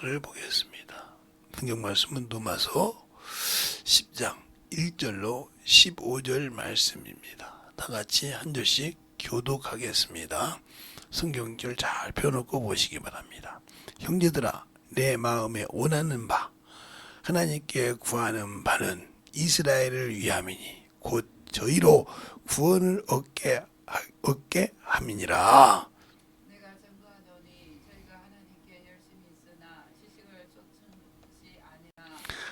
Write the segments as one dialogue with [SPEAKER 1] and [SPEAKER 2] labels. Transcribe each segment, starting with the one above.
[SPEAKER 1] 를 보겠습니다. 성경 말씀은 누가서 10장 1절로 15절 말씀입니다. 다 같이 한 절씩 교독하겠습니다. 성경줄 잘 펴놓고 보시기 바랍니다. 형제들아, 내 마음에 원하는 바 하나님께 구하는 바는 이스라엘을 위함이니 곧 저희로 구원을 얻게 함이니라.
[SPEAKER 2] 내가 증거하노니 저희가 하나님께 열심히 있으나 지식을 좇지 아니라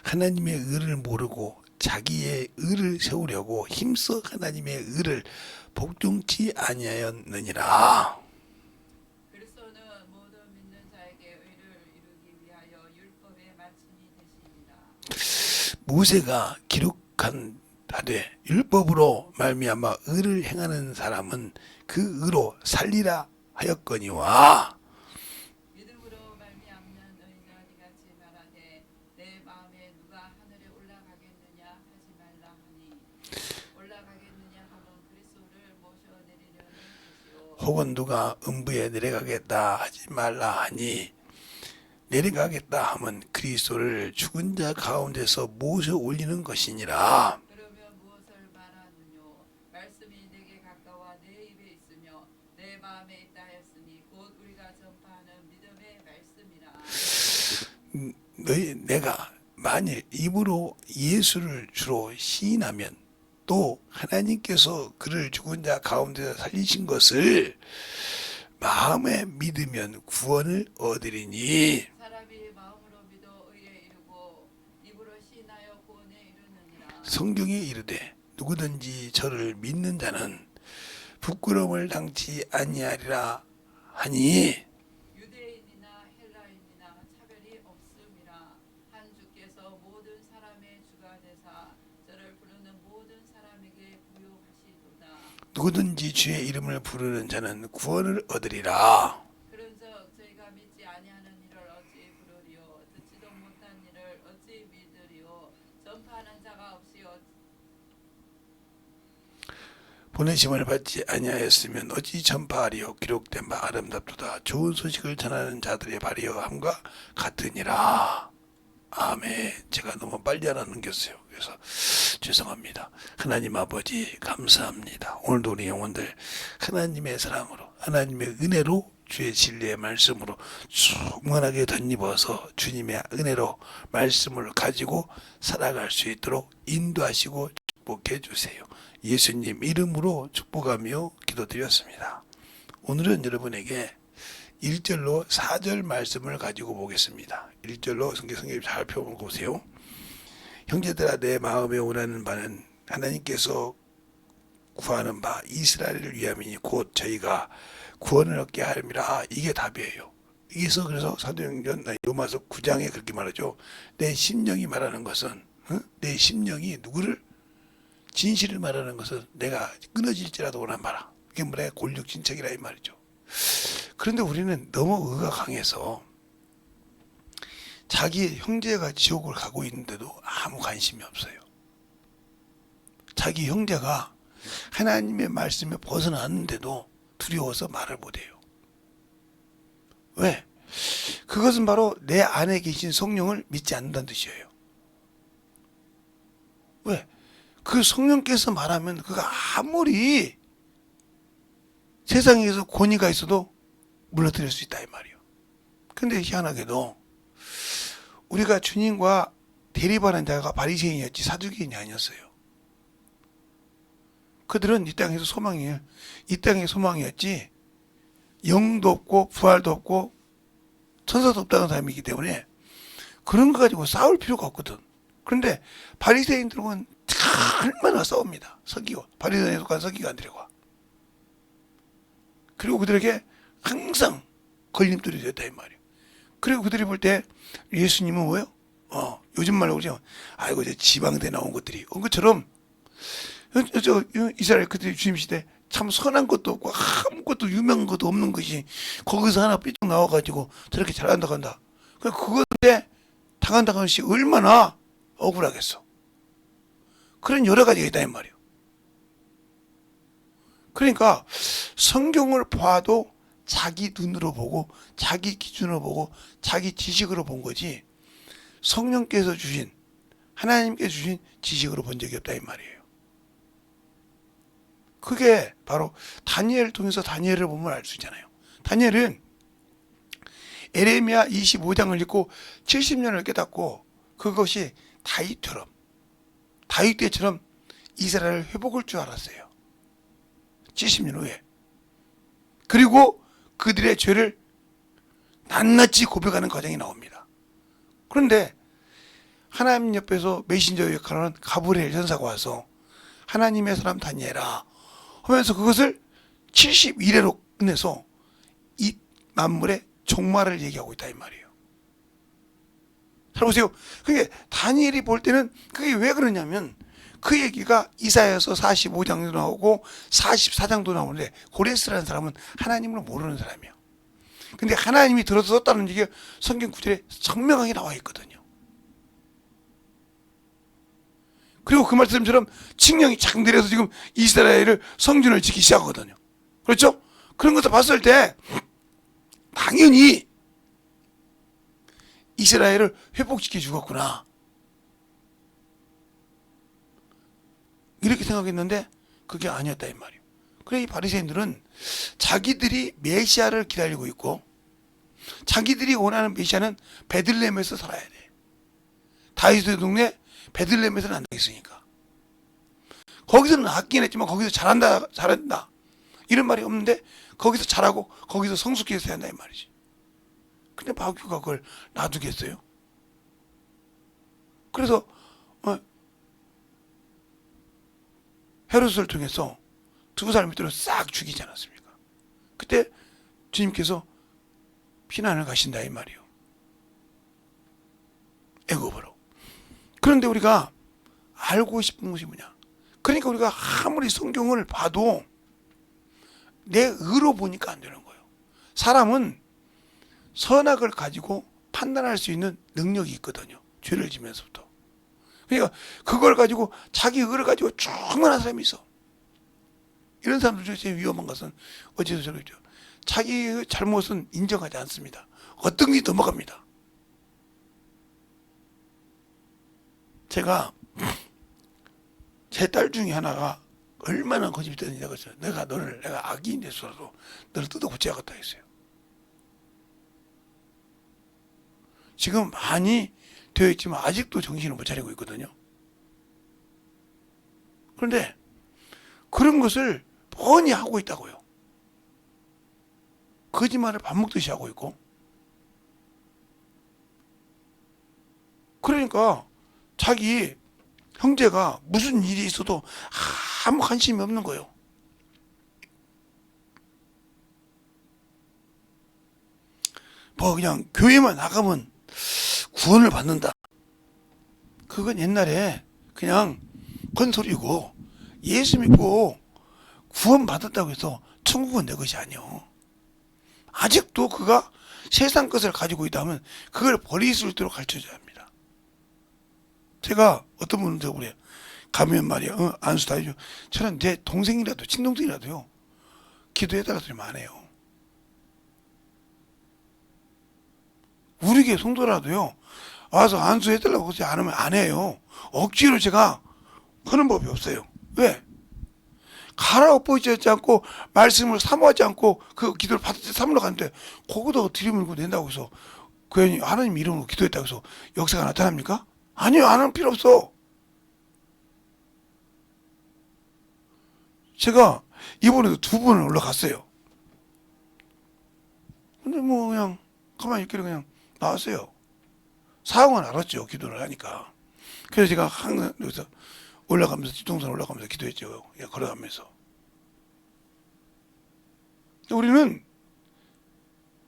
[SPEAKER 1] 하나님의 의를 모르고 자기의 의를 세우려고 힘써 하나님의 의를 복종치 아니하였느니라.
[SPEAKER 2] 그리스도는 모든 믿는 자에게 의를 이루기 위하여 율법의 마침이 되시니라.
[SPEAKER 1] 모세가 기록한 하되 율법으로 말미암아 의를 행하는 사람은 그 의로 살리라 하였거니와
[SPEAKER 2] 믿음으로 말미암는 의인은 이같이 말하되 내 마음에 누가 하늘에 올라가겠느냐 하지 말라 하니 올라가겠느냐 하면 그리스도를 모셔 내리려는 것이요
[SPEAKER 1] 혹은 누가 음부에 내려가겠다 하지 말라 하니 내려가겠다 하면 그리스도를 죽은 자 가운데서 모셔 올리는 것이니라.
[SPEAKER 2] 그러면 무엇을 말하느뇨 말씀이 내게 가까워 내 입에 있으며 내 마음에 있다 하였으니 곧 우리가 전파하는 믿음의 말씀이라.
[SPEAKER 1] 내가 만일 입으로 예수를 주로 시인하면 또 하나님께서 그를 죽은 자 가운데서 살리신 것을 마음에 믿으면 구원을 얻으리니
[SPEAKER 2] 사람이 마음으로 믿어 의에 이르고 입으로 시인하여 구원에 이르느니라.
[SPEAKER 1] 성경이 이르되 누구든지 저를 믿는 자는 부끄러움을 당치 아니하리라 하니
[SPEAKER 2] 유대인이나 헬라인이나 차별이 없음이라. 한 주께서 모든 사람의 주가 되사 저를 부르는 모든 사람에게 부요하시도다.
[SPEAKER 1] 누구든지 주의 이름을 부르는 자는 구원을 얻으리라.
[SPEAKER 2] 그런즉 저희가 믿지 아니하는 일을 어찌 부르리요 듣지도 못한 일을 어찌 믿으리요 전파하는 자가 없이
[SPEAKER 1] 보내심을 받지 아니하였으면 어찌 전파하리요. 기록된 바 아름답도다. 좋은 소식을 전하는 자들의 발이여 함과 같으니라. 아멘. 제가 너무 빨리 하나 넘겼어요. 그래서 죄송합니다. 하나님 아버지 감사합니다. 오늘도 우리 영혼들 하나님의 사랑으로 하나님의 은혜로 주의 진리의 말씀으로 충만하게 덧입어서 주님의 은혜로 말씀을 가지고 살아갈 수 있도록 인도하시고 축복해 주세요. 예수님 이름으로 축복하며 기도드렸습니다. 오늘은 여러분에게 1절로 4절 말씀을 가지고 보겠습니다. 1절로 성경 잘 펴보고 보세요. 형제들아, 내 마음에 원하는 바는 하나님께서 구하는 바 이스라엘을 위함이니 곧 저희가 구원을 얻게 함이라. 이게 답이에요. 그래서 사도행전 로마서 9장에 그렇게 말하죠. 내 심령이 말하는 것은 내 심령이 누구를 진실을 말하는 것은 내가 끊어질지라도 원한 바라. 그게 뭐래? 골육진척이라 이 말이죠. 그런데 우리는 너무 의가 강해서 자기 형제가 지옥을 가고 있는데도 아무 관심이 없어요. 자기 형제가 하나님의 말씀에 벗어났는데도 두려워서 말을 못해요. 왜? 그것은 바로 내 안에 계신 성령을 믿지 않는다는 뜻이에요. 왜? 그 성령께서 말하면 그가 아무리 세상에서 권위가 있어도 물러뜨릴 수 있다 이 말이에요. 근데 희한하게도 우리가 주님과 대립하는 자가 바리새인이었지 사두개인이 아니었어요. 그들은 이 땅의 소망이었지 영도 없고 부활도 없고 천사도 없다는 사람이기 때문에 그런 거 가지고 싸울 필요가 없거든. 그런데 바리새인들은 얼마나 싸웁니다. 바리새인에 속한 서기관들과. 그리고 그들에게 항상 걸림돌이 됐다 이 말이에요. 그리고 그들이 볼 때 예수님은 뭐예요? 요즘 말로 그러죠. 아이고 저 지방대 나온 것들이 것처럼 이스라엘 그들이 주님 시대 참 선한 것도 없고 아무것도 유명한 것도 없는 것이 거기서 하나 삐쩍 나와가지고 저렇게 잘한다 간다. 그건데 당한다는 것이 얼마나 억울하겠어. 그런 여러 가지가 있다 이 말이에요. 그러니까 성경을 봐도 자기 눈으로 보고 자기 기준으로 보고 자기 지식으로 본 거지 성령께서 주신 하나님께서 주신 지식으로 본 적이 없다 이 말이에요. 그게 바로 다니엘을 통해서 다니엘을 보면 알 수 있잖아요. 다니엘은 에레미야 25장을 읽고 70년을 깨닫고 그것이 다윗 때처럼 이스라엘을 회복할 줄 알았어요. 70년 후에. 그리고 그들의 죄를 낱낱이 고백하는 과정이 나옵니다. 그런데 하나님 옆에서 메신저 역할을 하는 가브리엘 전사가 와서 하나님의 사람 다니엘아 하면서 그것을 71회로 끝내서 이 만물의 종말을 얘기하고 있다 이 말이에요. 잘 보세요. 그게 다니엘이 볼 때는 그게 왜 그러냐면 그 얘기가 이사야서 45장도 나오고 44장도 나오는데 고레스라는 사람은 하나님을 모르는 사람이에요. 근데 하나님이 들어서 썼다는 얘기가 성경 구절에 선명하게 나와 있거든요. 그리고 그 말씀처럼 칙령이 착 내려서 지금 이스라엘을 성전을 짓기 시작하거든요. 그렇죠? 그런 것을 봤을 때 당연히 이스라엘을 회복시켜 주었구나 이렇게 생각했는데 그게 아니었다 이 말이에요. 그래 이 바리새인들은 자기들이 메시아를 기다리고 있고 자기들이 원하는 메시아는 베들레헴에서 살아야 돼. 다윗의 동네 베들레헴에서는 안 되겠으니까. 거기서는 하긴 했지만 거기서 잘한다 이런 말이 없는데 거기서 잘하고 거기서 성숙해서 해야 한다 이 말이지. 근데 바울교가 그걸 놔두겠어요? 그래서 헤롯을 통해서 두 사람 밑으로 싹 죽이지 않았습니까? 그때 주님께서 피난을 가신다 이 말이에요. 애굽으로. 그런데 우리가 알고 싶은 것이 뭐냐? 그러니까 우리가 아무리 성경을 봐도 내 의로 보니까 안 되는 거예요. 사람은 선악을 가지고 판단할 수 있는 능력이 있거든요. 죄를 지면서부터. 그러니까 그걸 가지고 자기 의를 가지고 충만한 사람이 있어. 이런 사람들 중에 제일 위험한 것은 어째서 저러죠. 자기의 잘못은 인정하지 않습니다. 어떤 게 넘어갑니다. 제가 제 딸 중에 하나가 얼마나 거짓이 되느냐고 했어요. 내가 악인이 됐어도 너를 뜯어 고쳐야겠다 했어요. 지금 많이 되어 있지만 아직도 정신을 못 차리고 있거든요. 그런데 그런 것을 뻔히 하고 있다고요. 거짓말을 밥 먹듯이 하고 있고. 그러니까 자기 형제가 무슨 일이 있어도 아무 관심이 없는 거예요. 뭐 그냥 교회만 나가면 구원을 받는다. 그건 옛날에 그냥 건소리고 예수 믿고 구원 받았다고 해서 천국은 내 것이 아니요. 아직도 그가 세상 것을 가지고 있다면 그걸 버릴 수 있도록 가르쳐줘야 합니다. 제가 어떤 분은 저 그래요. 가면 말이야 안수 다 해줘. 저는 내 동생이라도 친동생이라도요 기도해달라 소리만 안 해요. 우리 교회 성도라도요 와서 안수해달라고 하지 않으면 안 해요. 억지로 제가 하는 법이 없어요. 왜? 가라고 뻗지 않고 말씀을 사모하지 않고 그 기도를 받을 때 삼으러 가는데 거기다 들이밀고 낸다고 해서 괜히 하나님 이름으로 기도했다고 해서 역사가 나타납니까? 아니요. 안 하는 필요 없어. 제가 이번에도 2번을 올라갔어요. 근데 뭐 그냥 가만히 있기를 그냥 나왔어요. 사항은 알았죠. 기도를 하니까. 그래서 제가 항상 여기서 올라가면서 뒷동산 올라가면서 기도했죠. 걸어가면서. 우리는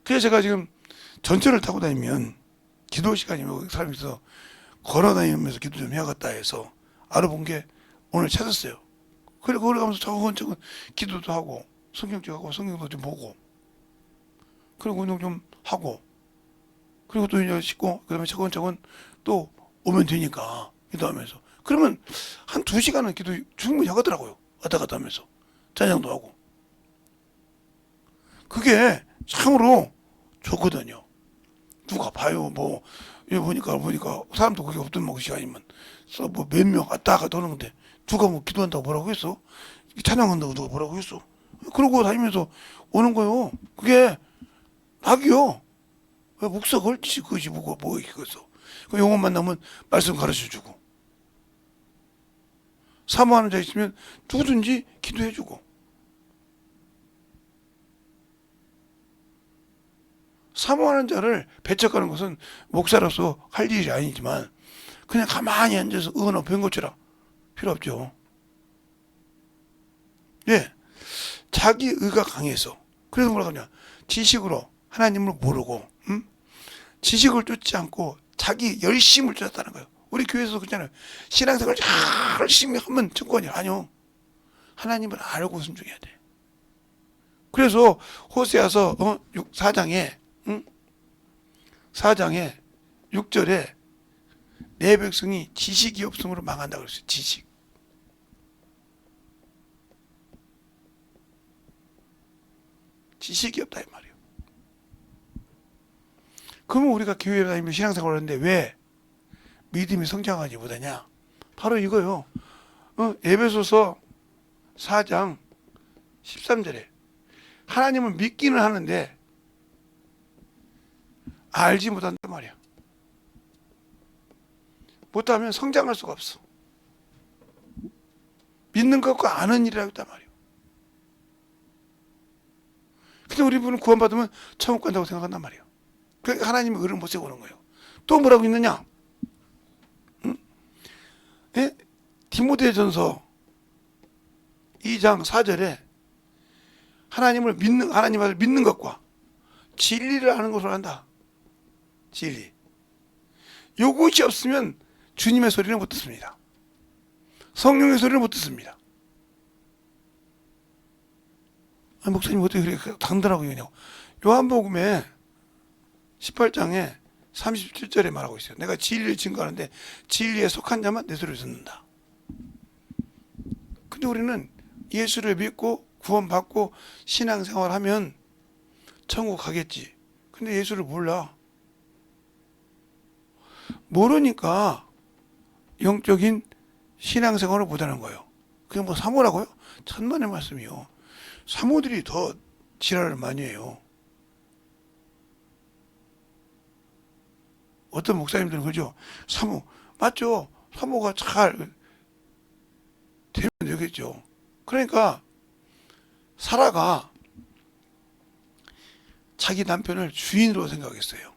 [SPEAKER 1] 그래서 제가 지금 전철을 타고 다니면 기도 시간이 사람이 있어서 걸어다니면서 기도 좀 해야겠다 해서 알아본 게 오늘 찾았어요. 그리고 걸어가면서 차근차근 기도도 하고 성경책 하고 성경도 좀 보고 그리고 운동 좀 하고 그리고 또 이제 씻고 그다음에 차근차근 또 오면 되니까 기도하면서 그러면 한 2시간은 기도 충분히 하더라고요. 왔다 갔다 하면서 찬양도 하고 그게 참으로 좋거든요. 누가 봐요. 뭐 여기 보니까 사람도 그게 없던 뭐 시간이면 뭐 몇 명 왔다 갔다 오는 건데 누가 뭐 기도한다고 뭐라고 했어? 찬양한다고 누가 뭐라고 했어? 그러고 다니면서 오는 거요. 그게 낙이요. 왜 목사 걸지 그것이 뭐 이거겠어. 그 영혼 만나면 말씀 가르쳐주고 사모하는 자 있으면 누구든지 기도해주고 사모하는 자를 배척하는 것은 목사로서 할 일이 아니지만 그냥 가만히 앉아서 은어 뵌 것처럼 필요 없죠. 예, 자기 의가 강해서 그래서 뭐라 그러냐 지식으로 하나님을 모르고 지식을 쫓지 않고 자기 열심을 쫓았다는 거예요. 우리 교회에서 그렇잖아요. 신앙생활 열심히 하면 증권이 아니요. 하나님을 알고 순종해야 돼. 그래서 호세아서 4장에 6절에 내 백성이 지식이 없음으로 망한다고 그랬어요. 지식이 없다 이 말이에요. 그러면 우리가 교회에 다니면 신앙생활을 하는데 왜 믿음이 성장하지 못하냐? 바로 이거요. 에베소서 4장 13절에 하나님을 믿기는 하는데 알지 못한단 말이야. 못하면 성장할 수가 없어. 믿는 것과 아는 일이라고 했단 말이야. 근데 우리 분은 구원받으면 천국 간다고 생각한단 말이에요. 그러니까 하나님의 의를 못 세우고 오는 거예요. 또 뭐라고 있느냐? 예? 디모데전서 2장 4절에 하나님을 믿는 것과 진리를 아는 것으로 한다. 진리. 요것이 없으면 주님의 소리를 못 듣습니다. 성령의 소리를 못 듣습니다. 목사님 어떻게 그렇게 당당하고 그러냐고. 요한복음에 18장에 37절에 말하고 있어요. 내가 진리를 증거하는데 진리에 속한 자만 내 소리를 듣는다. 근데 우리는 예수를 믿고 구원받고 신앙생활하면 천국 가겠지. 근데 예수를 몰라. 모르니까 영적인 신앙생활을 못하는 거예요. 그게 뭐 사모라고요? 천만의 말씀이요. 사모들이 더 지랄을 많이 해요. 어떤 목사님들은 그죠? 사모 맞죠? 사모가 잘 되면 되겠죠. 그러니까 사라가 자기 남편을 주인으로 생각했어요.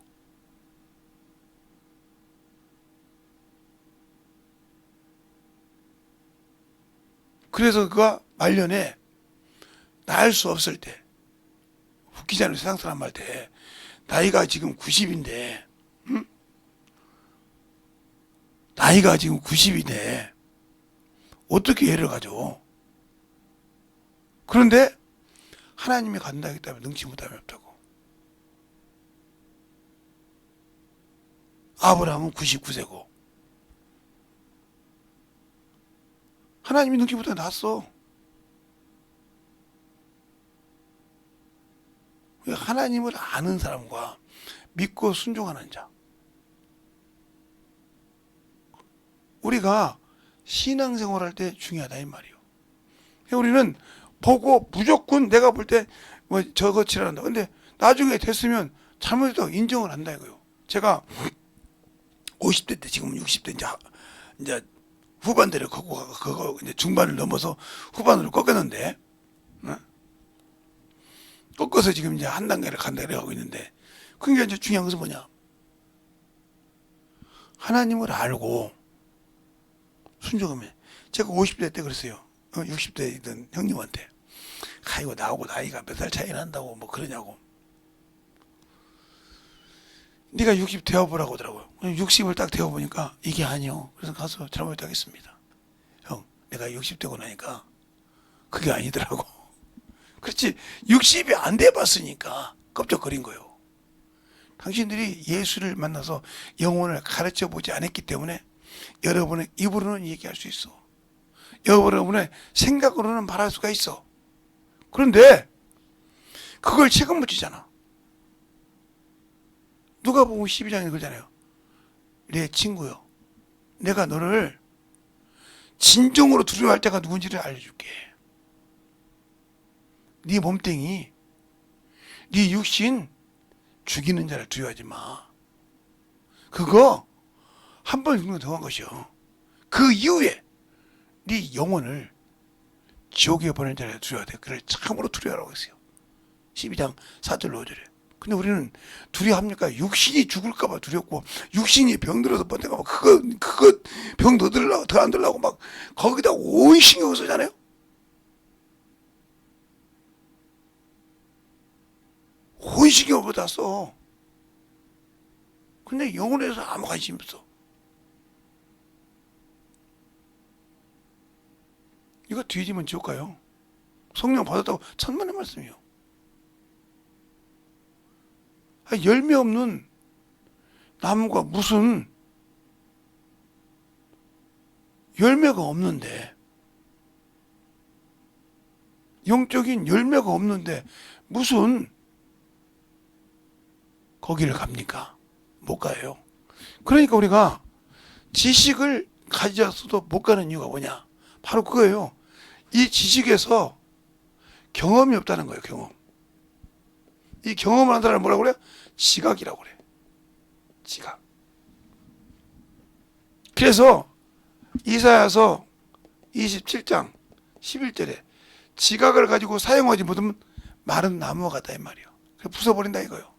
[SPEAKER 1] 그래서 그가 말년에 낳을 수 없을 때 웃기지 않은 세상 사람 말 때 나이가 지금 90인데 나이가 지금 90인데 어떻게 애를 가져? 그런데 하나님이 간다 했기 때문에 능치 못함이 없다고. 아브라함은 99세고 하나님이 능치 못하게 낳았어. 하나님을 아는 사람과 믿고 순종하는 자. 우리가 신앙생활할 때 중요하다 이 말이에요. 우리는 보고 무조건 내가 볼 때 뭐 저거 치라한다. 근데 나중에 됐으면 잘못했다고 인정을 한다 이거요. 제가 50대 때 지금 60대 이제 후반대를 그거 이제 중반을 넘어서 후반으로 꺾었는데 꺾어서 지금 이제 한 단계를 간다 그래가고 있는데 그게 이제 중요한 것은 뭐냐? 하나님을 알고 순종하면 제가 50대 때 그랬어요. 60대이던 형님한테 아이고 나하고 나이가 몇 살 차이 난다고 뭐 그러냐고. 네가 60 되어보라고 하더라고요. 60을 딱 되어보니까 이게 아니요. 그래서 가서 잘못했다고 했습니다. 형 내가 60 되고 나니까 그게 아니더라고. 그렇지 60이 안 돼봤으니까 껍적거린 거예요. 당신들이 예수를 만나서 영혼을 가르쳐 보지 않았기 때문에 여러분의 입으로는 얘기할 수 있어. 여러분의 생각으로는 말할 수가 있어. 그런데 그걸 책임을 지잖아. 누가복음 12장에 그러잖아요. 내 친구요, 내가 너를 진정으로 두려워할 자가 누군지를 알려줄게. 네 몸뚱이, 네 육신 죽이는 자를 두려워하지 마. 그거 한 번 죽는 거 더한 것이요. 그 이후에 네 영혼을 지옥에 보낼 자를 두려워야 돼. 그를 참으로 두려워하라고 했어요. 12장 4절 5절에. 근데 우리는 두려워합니까? 육신이 죽을까봐 두렵고, 육신이 병들어서 번데가 그거 병 더 들으려고, 더 안 들으려고 막 거기다 온 신경을 쓰잖아요? 온 신경을 거기다 써. 근데 영혼에 대해서 아무 관심 없어. 이거 뒤지면 지옥 가요. 성령 받았다고 천만의 말씀이요. 열매 없는 나무가 무슨 열매가 없는데, 영적인 열매가 없는데 무슨 거기를 갑니까? 못 가요. 그러니까 우리가 지식을 가졌어도 못 가는 이유가 뭐냐? 바로 그거예요. 이 지식에서 경험이 없다는 거예요. 경험. 이 경험을 하는 사람을 뭐라고 그래요? 지각이라고 그래. 지각. 그래서 이사야서 27장 11절에 지각을 가지고 사용하지 못하면 마른 나무와 같다 이 말이에요. 그래서 부숴버린다 이거예요.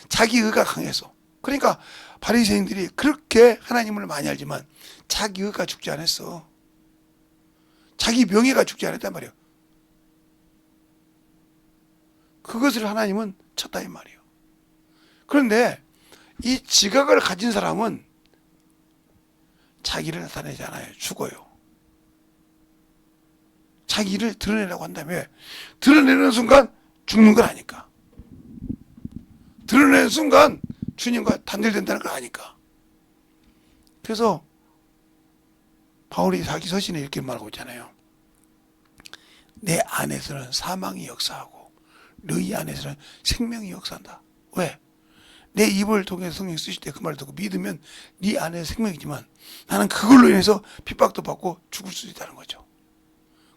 [SPEAKER 1] 자기 의가 강해서. 그러니까 바리새인들이 그렇게 하나님을 많이 알지만 자기 의가 죽지 않았어. 자기 명예가 죽지 않았단 말이에요. 그것을 하나님은 쳤다 이 말이에요. 그런데 이 지각을 가진 사람은 자기를 나타내지 않아요. 죽어요. 자기를 드러내라고 한다며, 드러내는 순간 죽는 걸 아니까. 드러내는 순간 주님과 단절된다는 걸 아니까. 그래서 바울이 자기 서신에 이렇게 말하고 있잖아요. 내 안에서는 사망이 역사하고 너희 안에서는 생명이 역사한다. 왜? 내 입을 통해서 성령이 쓰실 때 그 말을 듣고 믿으면 네 안에 생명이지만 나는 그걸로 인해서 핍박도 받고 죽을 수도 있다는 거죠.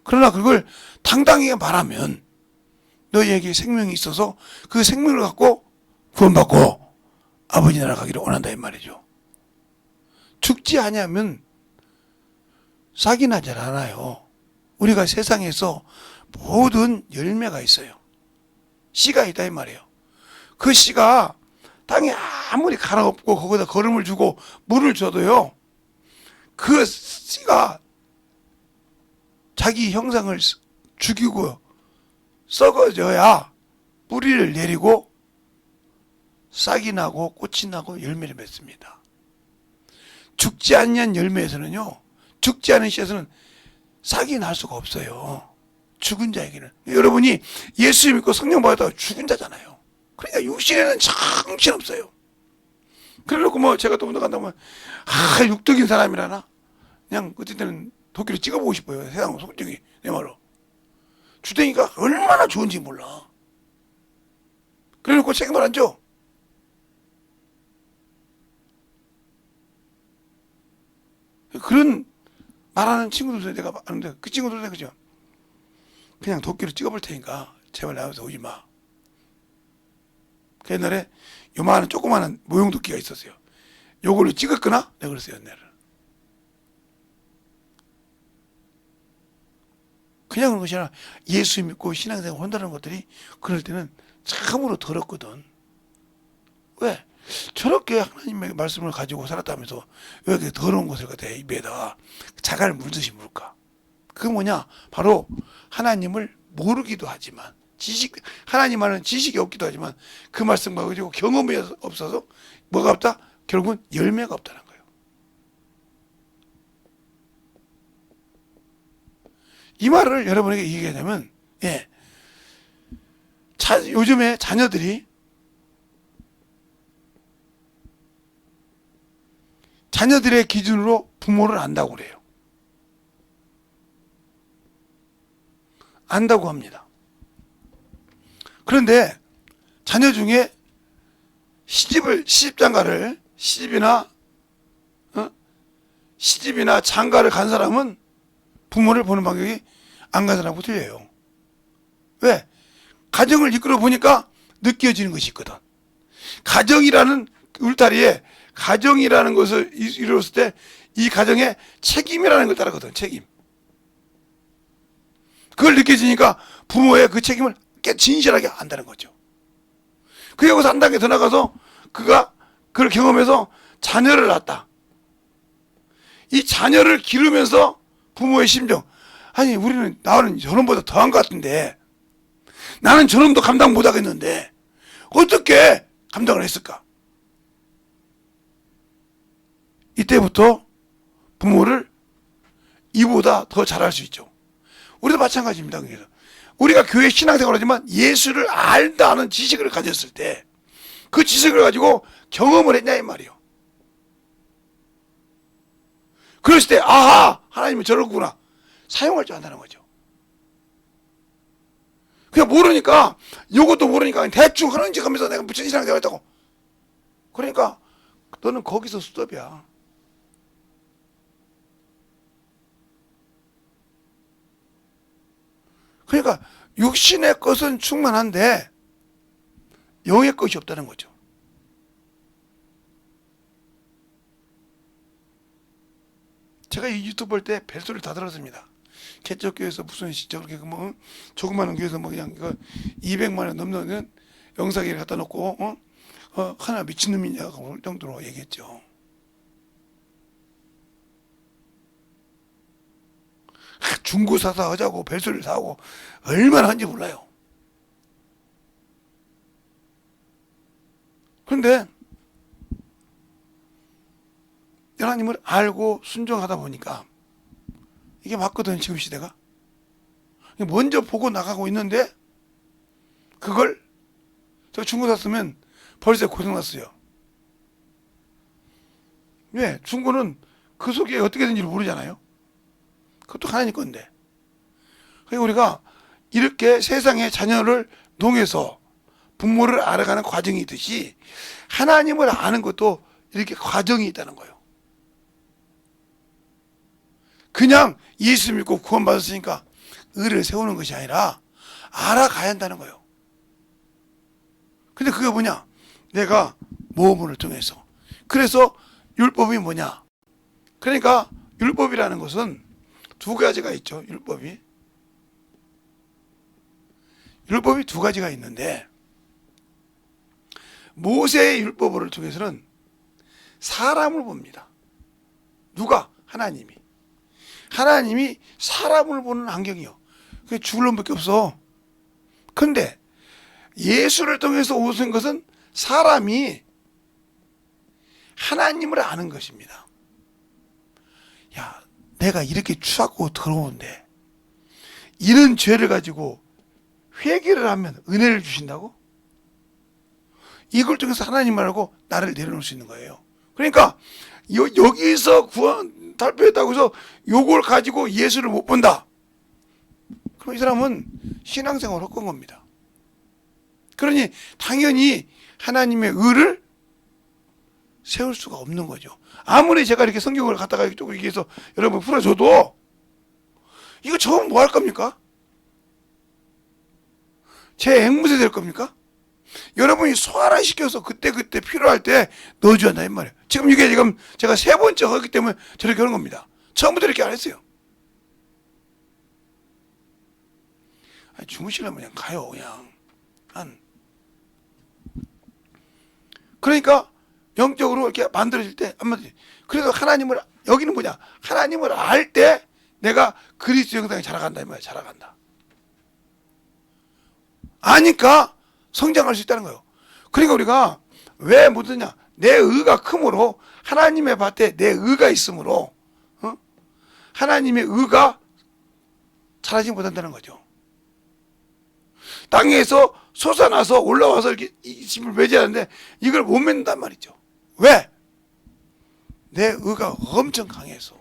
[SPEAKER 1] 그러나 그걸 당당히 말하면 너희에게 생명이 있어서 그 생명을 갖고 구원받고 아버지 나라 가기를 원한다 이 말이죠. 죽지 않으면 싹이 나질 않아요. 우리가 세상에서 모든 열매가 있어요. 씨가 있다 이 말이에요. 그 씨가 땅에 아무리 갈아엎고 거기다 거름을 주고 물을 줘도요, 그 씨가 자기 형상을 죽이고 썩어져야 뿌리를 내리고 싹이 나고 꽃이 나고 열매를 맺습니다. 죽지 않는 열매에서는요, 죽지 않은 씨에서는 싹이 날 수가 없어요. 죽은 자에게는. 여러분이 예수 믿고 성령 받았다가 죽은 자잖아요. 그러니까 육신에는 정신없어요. 그래놓고 뭐 제가 또 운동한다면 육덕인 사람이라나 그냥 어쨌든 도끼로 찍어보고 싶어요. 세상 속적이 내 말로. 주댕이가 얼마나 좋은지 몰라. 그래놓고 책임을 안 져. 그런 말하는 친구들도 내가 아는데 그 친구들도 그죠? 그냥 도끼로 찍어볼 테니까 제발 나와서 오지 마. 그 옛날에 요만한 조그마한 모형 도끼가 있었어요. 요걸로 찍었거나 내가 그랬어요. 옛날에. 그냥 그런 것이 아니라 예수 믿고 신앙생활 한다는 것들이 그럴 때는 참으로 더럽거든. 왜? 저렇게 하나님의 말씀을 가지고 살았다면서 왜 이렇게 더러운 것을 갖다 입에다가 자갈을 물듯이 물까? 그게 뭐냐? 바로 하나님을 모르기도 하지만 하나님 안에는 지식이 없기도 하지만 그 말씀과 가지고 경험이 없어서 뭐가 없다? 결국은 열매가 없다는 거예요. 이 말을 여러분에게 얘기하자면, 요즘에 자녀들이 자녀들의 기준으로 부모를 안다고 그래요. 안다고 합니다. 그런데 자녀 중에 시집장가를 시집이나 장가를 간 사람은 부모를 보는 방법이 안 간 사람하고 틀려요. 왜? 가정을 이끌어 보니까 느껴지는 것이 있거든. 가정이라는 울타리에 가정이라는 것을 이루었을 때 이 가정에 책임이라는 걸 따르거든. 책임. 그걸 느껴지니까 부모의 그 책임을 꽤 진실하게 안다는 거죠. 그리고 한 단계 더 나가서 그가 그걸 경험해서 자녀를 낳았다. 이 자녀를 기르면서 부모의 심정, 아니 우리는 나는 저놈보다 더한 것 같은데 나는 저놈도 감당 못하겠는데 어떻게 감당을 했을까? 이때부터 부모를 이보다 더 잘할 수 있죠. 우리도 마찬가지입니다. 그래서 우리가 교회 신앙생활을 하지만 예수를 알다는 지식을 가졌을 때 그 지식을 가지고 경험을 했냐 이 말이에요. 그랬을 때 아하, 하나님은 저러구나 사용할 줄 안다는 거죠. 그냥 모르니까, 이것도 모르니까 대충 하는 척 하면서 내가 무슨 신앙생활 했다고. 그러니까 너는 거기서 스톱이야. 그러니까 육신의 것은 충만한데 영의 것이 없다는 거죠. 제가 이 유튜브 볼 때 벨소리를 다 들었습니다. 개척교회에서 무슨 저렇게 뭐 조그마한 교회에서 뭐 그냥 이거 200만 원 넘는 영상기를 갖다 놓고 하나 미친놈이냐고 할 정도로 얘기했죠. 중고 사서 하자고 벨소리를 사고 얼마나 한지 몰라요. 그런데 하나님을 알고 순종하다 보니까 이게 맞거든. 지금 시대가 먼저 보고 나가고 있는데 그걸 저 중고 샀으면 벌써 고장났어요. 왜? 중고는 그 속에 어떻게 된지 모르잖아요. 그것도 하나님 건데. 그러니까 우리가 이렇게 세상의 자녀를 농해서 부모를 알아가는 과정이 있듯이 하나님을 아는 것도 이렇게 과정이 있다는 거예요. 그냥 예수 믿고 구원받았으니까 의를 세우는 것이 아니라 알아가야 한다는 거예요. 근데 그게 뭐냐? 내가 모험을 통해서. 그래서 율법이 뭐냐? 그러니까 율법이라는 것은 두 가지가 있죠. 율법이 두 가지가 있는데 모세의 율법을 통해서는 사람을 봅니다. 누가? 하나님이 사람을 보는 안경이요. 그게 죽을 놈밖에 없어. 근데 예수를 통해서 오신 것은 사람이 하나님을 아는 것입니다. 야, 내가 이렇게 추하고 더러운데 이런 죄를 가지고 회개를 하면 은혜를 주신다고? 이걸 통해서 하나님을 알고 나를 내려놓을 수 있는 거예요. 그러니까 여기서 구원 탈피했다고 해서 요걸 가지고 예수를 못 본다. 그럼 이 사람은 신앙생활을 헛건 겁니다. 그러니 당연히 하나님의 의를 세울 수가 없는 거죠. 아무리 제가 이렇게 성경을 갖다가 조금 얘기해서 여러분 풀어줘도 이거 처음 뭐 할 겁니까? 제 앵무새 될 겁니까? 여러분이 소환시켜서 그때 필요할 때 넣어줘야 한다 이 말이에요. 지금 이게 지금 제가 세 번째 하기 때문에 저렇게 하는 겁니다. 처음부터 이렇게 안 했어요. 아니, 주무시려면 그냥 가요. 그냥 그러니까 영적으로 이렇게 만들어질 때 안 만들어지. 그래서 하나님을 여기는 뭐냐? 하나님을 알 때 내가 그리스도 형상에 자라간다 이 말이에요. 자라간다. 아니까 성장할 수 있다는 거예요. 그러니까 우리가 왜 못하냐? 내 의가 크므로 하나님의 밭에 내 의가 있으므로 하나님의 의가 자라지 못한다는 거죠. 땅에서 솟아나서 올라와서 이렇게 이 집을 매제하는데 이걸 못 맺는단 말이죠. 왜? 내 의가 엄청 강해서.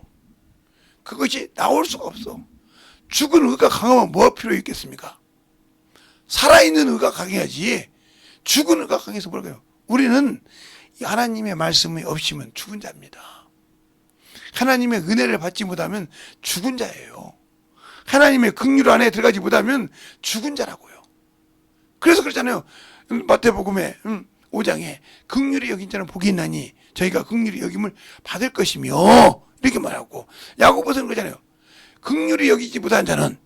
[SPEAKER 1] 그것이 나올 수가 없어. 죽은 의가 강하면 뭐가 필요 있겠습니까? 살아있는 의가 강해야지. 죽은 의가 강해서 뭐라고요? 우리는 하나님의 말씀이 없으면 죽은 자입니다. 하나님의 은혜를 받지 못하면 죽은 자예요. 하나님의 긍휼 안에 들어가지 못하면 죽은 자라고요. 그래서 그렇잖아요. 마태복음에 5장에 긍휼히 여긴 자는 복이 있나니 저희가 긍휼히 여김을 받을 것이며 이렇게 말하고, 야고보서는 그러잖아요. 긍휼히 여기지 못한 자는,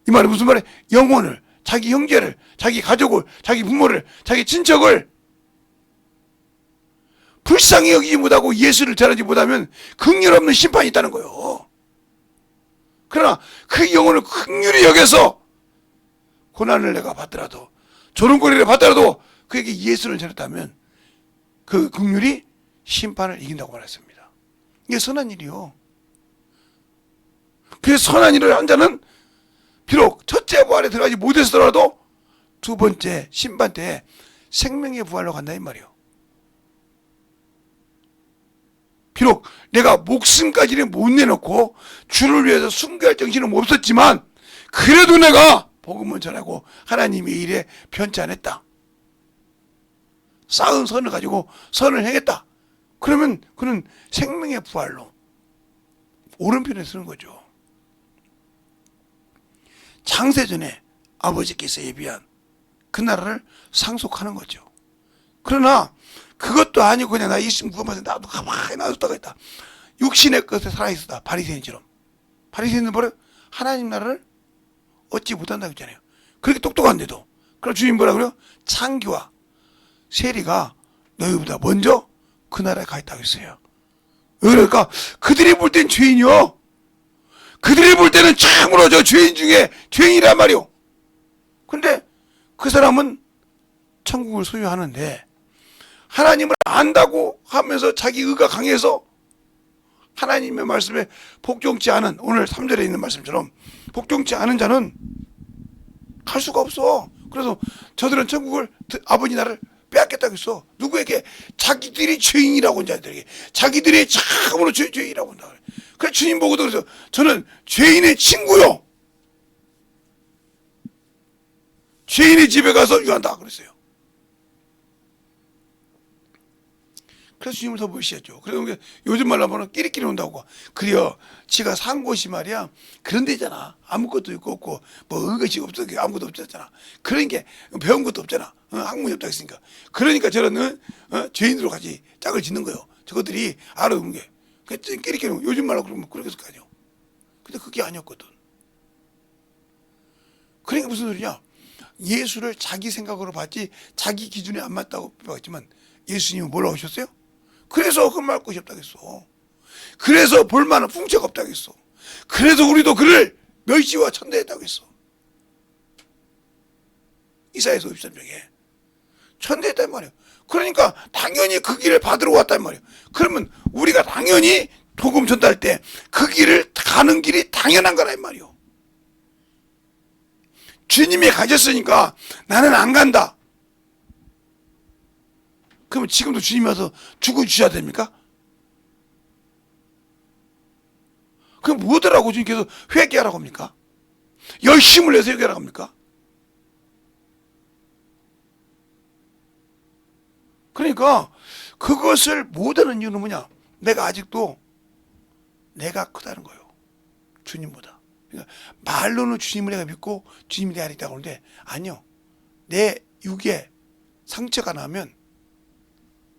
[SPEAKER 1] 이 말은 무슨 말이에요? 영혼을, 자기 형제를, 자기 가족을, 자기 부모를, 자기 친척을 불쌍히 여기지 못하고 예수를 전하지 못하면 긍휼 없는 심판이 있다는 거예요. 그러나 그 영혼을 긍휼히 여겨서 고난을 내가 받더라도, 조롱거리를 받더라도 그에게 예수를 전했다면 그 긍휼이 심판을 이긴다고 말했습니다. 이게 선한 일이요. 그 선한 일을 한 자는 비록 첫째 부활에 들어가지 못했더라도 두 번째 심판 때에 생명의 부활로 간다 이 말이요. 비록 내가 목숨까지는 못 내놓고 주를 위해서 순교할 정신은 없었지만 그래도 내가 복음을 전하고 하나님의 일에 편치 않았다. 쌓은 선을 가지고 선을 행했다. 그러면 그는 생명의 부활로 오른편에 서는 거죠. 창세전에 아버지께서 예비한 그 나라를 상속하는 거죠. 그러나 그것도 아니고 그냥 나 있으면 구원받아 나도 가만히 놔뒀다가 있다. 육신의 것에 살아있었다. 바리새인처럼. 바리새인은 뭐래? 하나님 나라를 얻지 못한다고 했잖아요. 그렇게 똑똑한데도. 그럼 주님 뭐라 그래요? 창기와 세리가 너희보다 먼저 그 나라에 가 있다고 했어요. 왜 그럴까? 그들이 볼 땐 죄인이요. 그들이 볼 때는 참으로 저 죄인 중에 죄인이란 말이요. 근데 그 사람은 천국을 소유하는데 하나님을 안다고 하면서 자기 의가 강해서 하나님의 말씀에 복종치 않은, 오늘 3절에 있는 말씀처럼 복종치 않은 자는 갈 수가 없어. 그래서 저들은 천국을, 아버지 나라를 빼앗겠다고 했어. 누구에게? 자기들이 죄인이라고 한 자들에게. 자기들이 참으로 죄인이라고 한다. 그래서 주님 보고도 그래서 저는 죄인의 친구요. 죄인의 집에 가서 유한다 그랬어요. 그래서 주님을 더 보시죠. 그래서 요즘 말로 하면 끼리끼리 온다고. 그래요. 지가 산 곳이 말이야. 그런 데잖아. 아무것도 없고, 뭐, 의것이 없어. 아무것도 없잖아. 그런 게, 배운 것도 없잖아. 학문이 없다 했으니까. 그러니까 저런, 죄인으로 같이 짝을 짓는 거예요. 저것들이 알아두는 게. 끼리끼리, 요즘 말로 그러면 그렇게 했을 거 아니에요. 근데 그게 아니었거든. 그러니까 무슨 소리냐. 예수를 자기 생각으로 봤지, 자기 기준에 안 맞다고 봤지만, 예수님은 뭐라고 하셨어요? 그래서 흠말 것이 없다고 했어. 그래서 볼만한 풍채가 없다고 했어. 그래서 우리도 그를 멸시와 천대했다고 했어. 이사야서 53장에 천대했단 말이에요. 그러니까 당연히 그 길을 받으러 왔단 말이에요. 그러면 우리가 당연히 복음 전달할 때 그 길을 가는 길이 당연한 거라 이 말이에요. 주님이 가셨으니까 나는 안 간다. 그러면 지금도 주님이 와서 죽어주셔야 됩니까? 그럼 뭐더라고 주님께서 회개하라고 합니까? 열심을 내서 회개하라고 합니까? 그러니까 그것을 못하는 이유는 뭐냐? 내가 아직도 내가 크다는 거예요. 주님보다. 그러니까 말로는 주님을 내가 믿고 주님이 내 안에 있다고 하는데 아니요. 내 육에 상처가 나면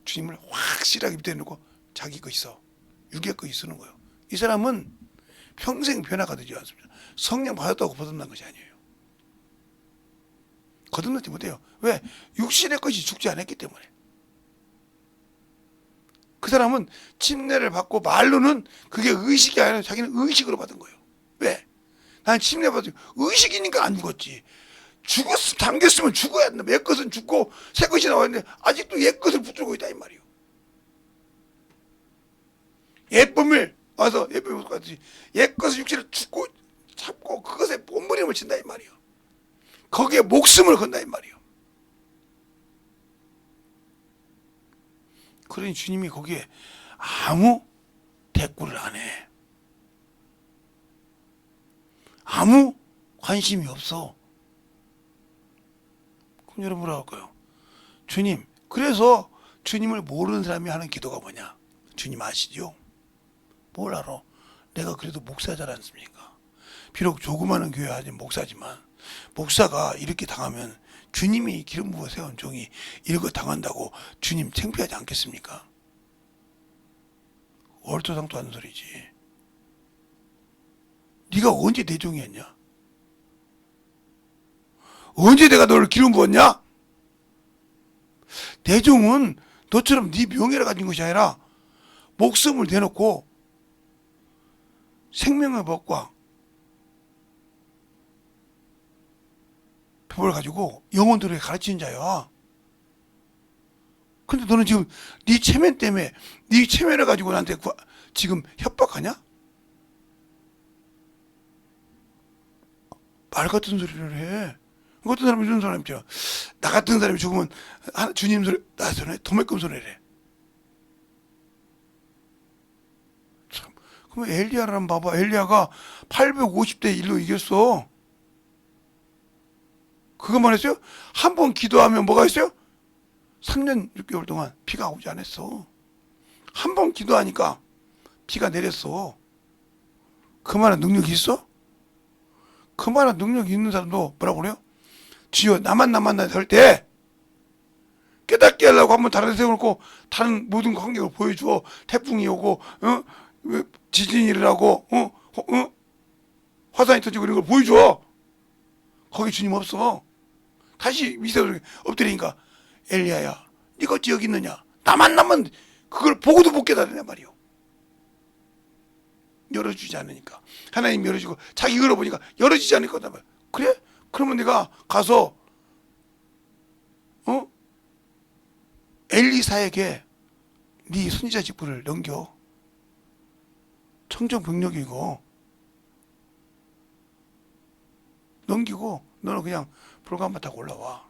[SPEAKER 1] 주님을 확실하게 밑에 놓고 자기 거 있어. 육의 거 쓰는 거예요. 이 사람은 평생 변화가 되지 않습니다. 성령 받았다고 거듭난 것이 아니에요. 거듭나지 못해요. 왜? 육신의 것이 죽지 않았기 때문에. 그 사람은 침례를 받고 말로는 그게 의식이 아니라 자기는 의식으로 받은 거예요. 왜? 난 침례 받은 의식이니까 안 죽었지. 죽었으면 잠겼으면 죽어야 한다. 옛 것은 죽고 새 것이 나왔는데 아직도 옛 것을 붙들고 있다 이 말이에요. 옛범을 와서 옛범을 같이 옛 것을 육체를 죽고 잡고 그것에 본부림을 친다 이 말이에요. 거기에 목숨을 건다 이 말이에요. 그러니 주님이 거기에 아무 대꾸를 안 해. 아무 관심이 없어. 그럼 여러분 뭐라 할까요? 주님, 그래서 주님을 모르는 사람이 하는 기도가 뭐냐? 주님 아시죠? 뭘 알아? 내가 그래도 목사지 않습니까? 비록 조그마한 교회 아닌 목사지만 목사가 이렇게 당하면 주님이 기름 부어 세운 종이 이런 거 당한다고 주님 창피하지 않겠습니까? 얼토당토 하는 소리지. 네가 언제 내 종이었냐? 언제 내가 너를 기름 부었냐? 내 종은 너처럼 네 명예를 가진 것이 아니라 목숨을 내놓고 생명의 법과 법을 가지고 영혼들에게 가르치는 자야. 근데 너는 지금 네 체면 때문에 네 체면을 가지고 나한테 지금 협박하냐? 말 같은 소리를 해. 어떤 사람이 이런 사람 있죠. 나 같은 사람이 죽으면 주님 소리, 나 손에 도매금 소리를 해. 참. 그럼 엘리야를 봐봐. 엘리야가 850대 1로 이겼어. 그것만 했어요? 한 번 기도하면 뭐가 있어요? 3년 6개월 동안 비가 오지 않았어. 한 번 기도하니까 비가 내렸어. 그만한 능력이 있어? 그만한 능력이 있는 사람도 뭐라고 그래요? 주여 나만 할 때 깨닫게 하려고 한번 다른 데 세워놓고 다른 모든 환경을 보여주어. 태풍이 오고 지진이 일어나고 화산이 터지고 이런 걸 보여줘. 거기 주님 없어. 다시 미세로 엎드리니까 엘리야야 네가 어찌 여기 있느냐. 나만 그걸 보고도 못 깨달으냐 말이오. 열어주지 않으니까. 하나님 열어주고 자기 열어보니까 열어지지 않을 거다 말. 그래? 그러면 내가 가서 엘리사에게 네 선지자 직분을 넘겨. 청정병력이고 넘기고 너는 그냥 불가마 타고 올라와.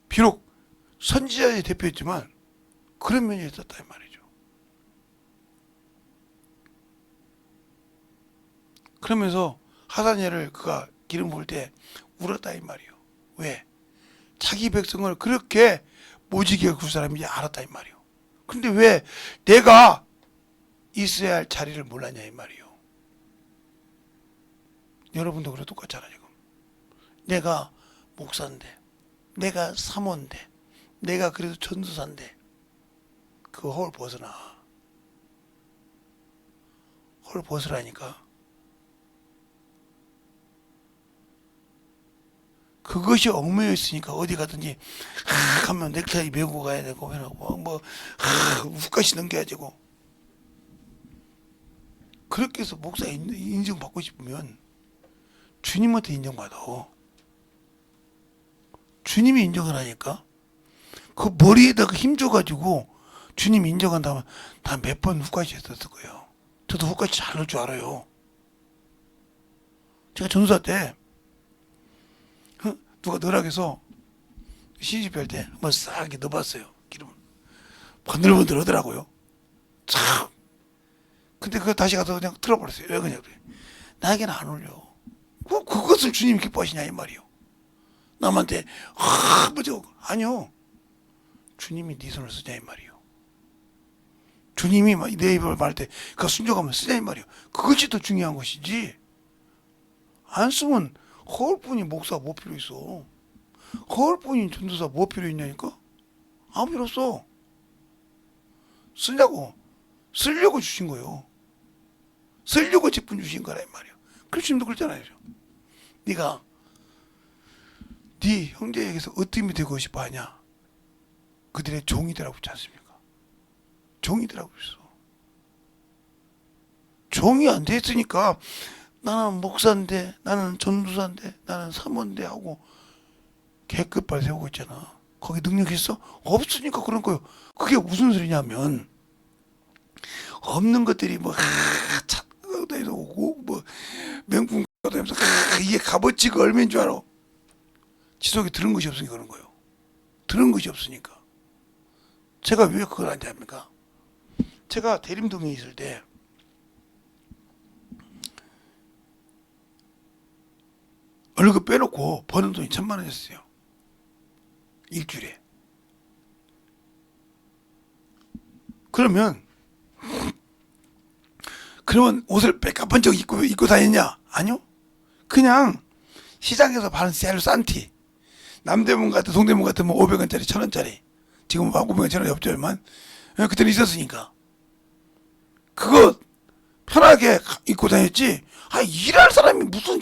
[SPEAKER 1] 비록 선지자의 대표였지만 그런 면이 있었다 이 말이죠. 그러면서 하사니엘을 그가 기름 부을 때 울었다 이 말이요. 왜? 자기 백성을 그렇게 모지게 굴 사람인지 알았다 이 말이요. 근데 왜 내가 있어야 할 자리를 몰랐냐 이 말이요. 여러분도 그래 똑같잖아 지금. 내가 목사인데, 내가 사모인데, 내가 그래도 전도사인데 그 홀 벗어나. 홀 벗으라니까. 그것이 얽매여 있으니까 어디 가든지 가면 넥타이 메고 가야 되고 우까지 넘겨야 되고. 그렇게 해서 목사 인정받고 싶으면 주님한테 인정받아. 주님이 인정을 하니까. 그 머리에다가 힘줘가지고 주님 인정한다면 다 몇 번 후까지 했었을 거예요. 저도 후까지 잘 할 줄 알아요. 제가 전도사 때 누가 너락해서 시집할 때 한번 싹 넣어봤어요. 기름을. 번들번들 하더라고요. 참. 근데 그거 다시 가서 그냥 틀어버렸어요. 왜 그냥 그래. 나에게는 안 어울려. 그것을 주님이 기뻐하시냐 이 말이요. 남한테 뭐죠? 아니요. 주님이 네 손을 쓰냐 이 말이요. 주님이 내 입을 말할 때 그거 순종하면 쓰냐 이 말이요. 그것이 더 중요한 것이지. 안 쓰면 허울뿐이 목사가 뭐 필요 있어. 허울뿐이 전도사 뭐 필요 있냐니까. 아무 필요 없어. 쓰려고 주신 거예요. 쓰려고 직분 주신 거라 이 말이요. 그래서 주님도 그랬잖아요. 네가 네 형제에게서 어떻게 되고 싶어 하냐. 그들의 종이 되라고 했지 않습니까? 종이 되라고 했어. 종이 안 됐으니까 나는 목사인데, 나는 전도사인데, 나는 사모인데 하고 계급발 세우고 있잖아. 거기 능력 있어? 없으니까 그런 거예요. 그게 무슨 소리냐면 없는 것들이 오고 명품 다니면서 이게 값어치가 얼마인 줄 알아? 지속에 들은 것이 없으니까 그런 거예요. 들은 것이 없으니까. 제가 왜 그걸 안 합니까? 제가 대림동에 있을 때 월급 빼놓고 버는 돈이 1,000만 원이었어요. 일주일에. 그러면 옷을 빼까번쩍 입고 다녔냐? 아니요. 그냥 시장에서 파는 셀 싼 티. 남대문 같은 동대문 같으면 500원짜리 1000원짜리. 지금은 500원 1000원이 없지만 그때는 있었으니까. 그거 편하게 입고 다녔지. 아, 일할 사람이 무슨